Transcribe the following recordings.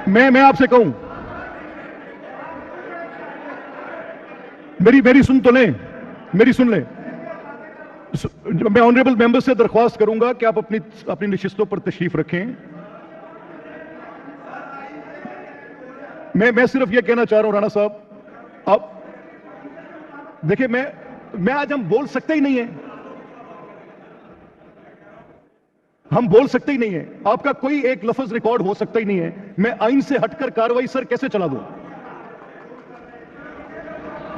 मैं आपसे कहूं, मेरी सुन तो लें, मेरी सुन लें। मैं ऑनरेबल मेंबर से दरख्वास्त करूंगा कि आप अपनी अपनी नशिस्तों पर तशरीफ रखें। मैं सिर्फ यह कहना चाह रहा हूं राणा साहब, आप देखिए, मैं आज हम बोल सकते ही नहीं है, हम बोल सकते ही नहीं है। आपका कोई एक लफ्ज रिकॉर्ड हो सकता ही नहीं है। मैं आइन से हटकर कार्रवाई सर कैसे चला दूं?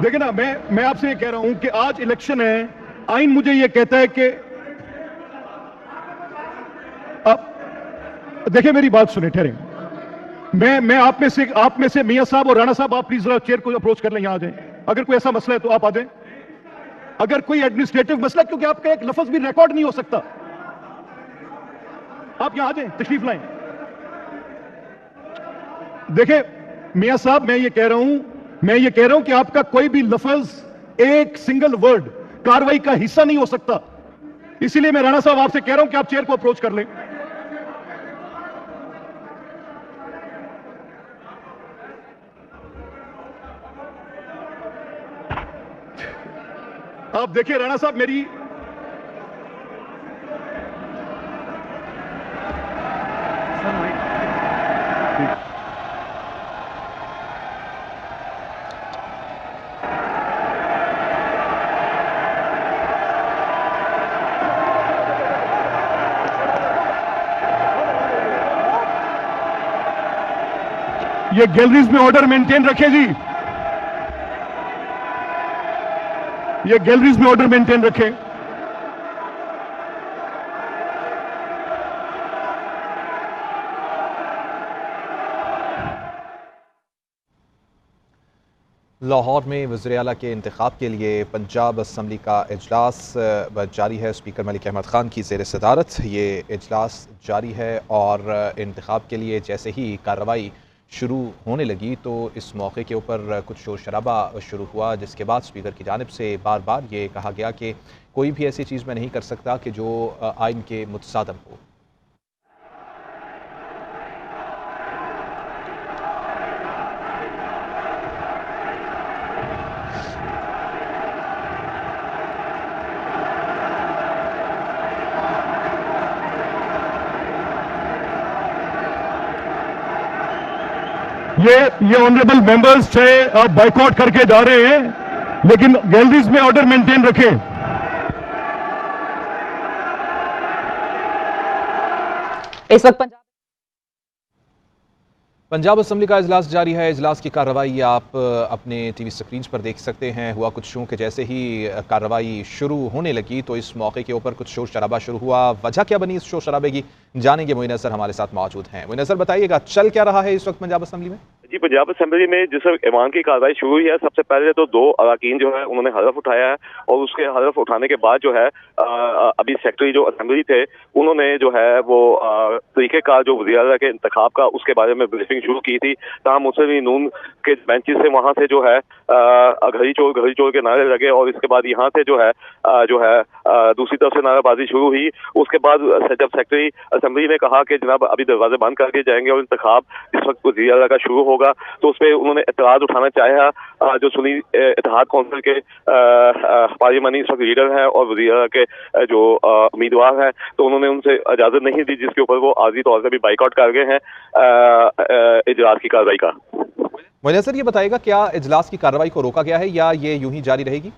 देखिए ना, मैं आपसे ये कह रहा हूं कि आज इलेक्शन है, आइन मुझे ये कहता है कि आप देखिए, मेरी बात सुने, ठहरें। मैं आप में से मियां साहब और राणा साहब, आप प्लीज जरा चेयर को अप्रोच कर लें, यहां आ जाएं। अगर कोई ऐसा मसला है तो आप आ जाएं। अगर कोई एडमिनिस्ट्रेटिव मसला, क्योंकि आपका एक लफ्ज भी रिकॉर्ड नहीं हो सकता, आप यहां आ जाएं, तशरीफ लाएं। देखिए मियां साहब, मैं ये कह रहा हूं कि आपका कोई भी लफ्ज, एक सिंगल वर्ड कार्रवाई का हिस्सा नहीं हो सकता। इसीलिए मैं राणा साहब आपसे कह रहा हूं कि आप चेयर को अप्रोच कर लें। आप देखिए राणा साहब, मेरी ये गैलरीज में ऑर्डर मेंटेन रखें जी, ये गैलरीज में ऑर्डर मेंटेन रखें। लाहौर में वज़ीर आला के इंतखाब के लिए पंजाब असम्बली का इजलास जारी है। स्पीकर मलिक अहमद ख़ान की ज़ेर सदारत ये इजलास जारी है और इंतखाब के लिए जैसे ही कार्रवाई शुरू होने लगी तो इस मौके के ऊपर कुछ शोर शराबा शुरू हुआ, जिसके बाद स्पीकर की जानिब से बार बार ये कहा गया कि कोई भी ऐसी चीज़ मैं नहीं कर सकता कि जो आइन के मुतसादम हो। ये ऑनरेबल मेंबर्स चाहे आप बाइकआउट करके जा रहे हैं, लेकिन गैलरीज में ऑर्डर मेंटेन रखें। इस वक्त पंजाब असम्बली का इजलास जारी है। इजलास की कार्रवाई आप अपने टीवी स्क्रीन पर देख सकते हैं। हुआ कुछ यूं कि जैसे ही कार्रवाई शुरू होने लगी तो इस मौके के ऊपर कुछ शोर शराबा शुरू हुआ। वजह क्या बनी इस शोर शराबे की, जानेंगे। मोइन अज़हर हमारे साथ मौजूद हैं। मोइन अज़हर, बताइएगा चल क्या रहा है इस वक्त पंजाब असम्बली में? जी, पंजाब असेंबली में जिस ईमान की कार्रवाई शुरू हुई है, सबसे पहले तो दो अरकान जो है उन्होंने हलफ उठाया है और उसके हलफ उठाने के बाद जो है अभी सेक्रेटरी जो असेंबली थे उन्होंने जो है वो तरीक़ेकार जो वज़ीर आला के इंतखाब का उसके बारे में ब्रीफिंग शुरू की थी। तमाम मुस्लिम नून के बेंचेस से वहाँ से जो है घड़ी चोर के नारे लगे और इसके बाद यहाँ से जो है दूसरी तरफ से नाराबाजी शुरू हुई। उसके बाद जब सेक्रेटरी असेंबली ने कहा कि जनाब अभी दरवाजे बंद करके जाएंगे और इंतखाब इस वक्त वज़ीर आला का शुरू होगा, तो उस पर उन्होंने एतराज उठाना चाहा। जो सुन्नी इत्तेहाद कौंसिल के पार्लियामानी इस वक्त लीडर हैं और वज़ीर आला के जो उम्मीदवार हैं, तो उन्होंने उनसे इजाजत नहीं दी, जिसके ऊपर वो आर्जी तौर से भी बाइकआउट कर गए हैं इजलास की कार्रवाई का। मोइन अज़हर, ये बताइएगा क्या इजलास की कार्रवाई को रोका गया है या ये यूं ही जारी रहेगी?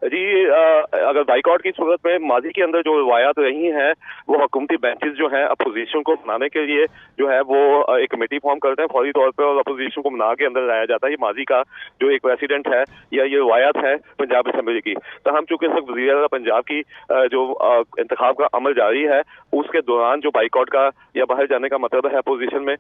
जी, अगर बाइकआउट की सूरत में माजी के अंदर जो रवायात रही हैं वो हुकूमती बेंचेस जो हैं अपोजिशन को मनाने के लिए जो है वो एक कमेटी फॉर्म करते हैं फौरी तौर पर और अपोजिशन को मना के अंदर लाया जाता है। ये माजी का जो एक प्रेसिडेंट है या ये रवायात है पंजाब असेंबली की। तो हम चूंकि इस वक्त वज़ीर आला पंजाब की जो इंतखाब का अमल जारी है उसके दौरान जो बाइकआउट का या बाहर जाने का मतलब है अपोजिशन में,